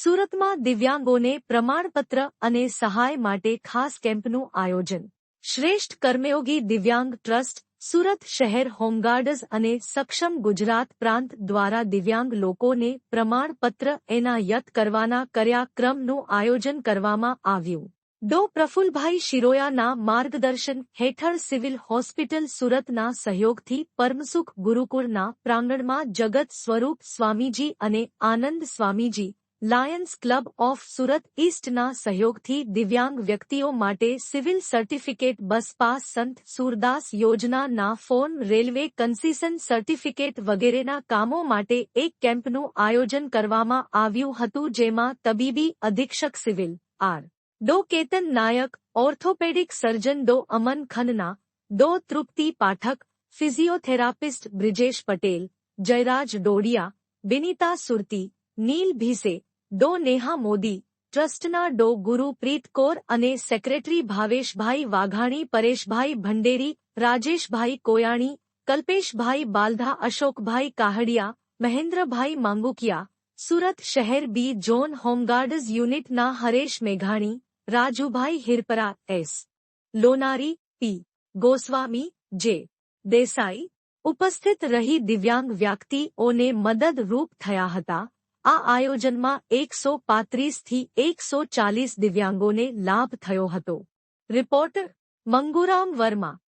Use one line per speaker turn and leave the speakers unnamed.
સુરતમાં દિવ્યાંગોને પ્રમાણપત્ર અને સહાય માટે ખાસ કેમ્પનું આયોજન. શ્રેષ્ઠ કર્મયોગી દિવ્યાંગ ટ્રસ્ટ, સુરત શહેર હોમગાર્ડઝ અને સક્ષમ ગુજરાત પ્રાંત દ્વારા દિવ્યાંગ લોકોને પ્રમાણપત્ર એનાયત કરવાના કાર્યક્રમનું આયોજન કરવામાં આવ્યું. ડો. પ્રફુલભાઈ શિરોયાના માર્ગદર્શન હેઠળ સિવિલ હોસ્પિટલ સુરતના સહયોગથી પરમસુખ ગુરુકુળના પ્રાંગણમાં જગત સ્વરૂપ સ્વામીજી અને Anand Swamiji, Lions Club of Surat ઈસ્ટના સહયોગથી દિવ્યાંગ વ્યક્તિઓ માટે સિવિલ સર્ટિફિકેટ, બસ પાસ, સંત સુરદાસ યોજનાના ફોર્મ, રેલવે કન્સેશન સર્ટિફિકેટ વગેરેના કામો માટે એક કેમ્પનું આયોજન કરવામાં આવ્યું હતું, જેમાં તબીબી અધિક્ષક સિવિલ આર. ડો. કેતન નાયક, ઓર્થોપેડિક સર્જન ડો. અમન ખન્ના, ડો. તૃપ્તિ પાઠક, ફિઝિયોથેરાપિસ્ટ બ્રિજેશ પટેલ, જયરાજ ડોડિયા, વિનીતા સુરતી, નીલ ભીસે, ડો. નેહા મોદી, ટ્રસ્ટના ડો. ગુરુપ્રીત કૌર અને સેક્રેટરી ભાવેશભાઈ વાઘાણી, પરેશભાઈ ભંડેરી, રાજેશભાઈ કોયાણી, કલ્પેશભાઈ બાલધા, અશોકભાઈ કાહડિયા, મહેન્દ્રભાઈ માંગુકિયા, સુરત શહેર બી ઝોન હોમગાર્ડઝ યુનિટના હરેશ મેઘાણી, રાજુભાઈ હિરપરા, એસ. લોનારી, પી. ગોસ્વામી, જે. દેસાઈ ઉપસ્થિત રહી દિવ્યાંગ વ્યક્તિઓને મદદરૂપ થયા હતા. આ આયોજનમાં 135 થી 140 દિવ્યાંગોને લાભ થયો હતો. રિપોર્ટર મંગુરામ વર્મા.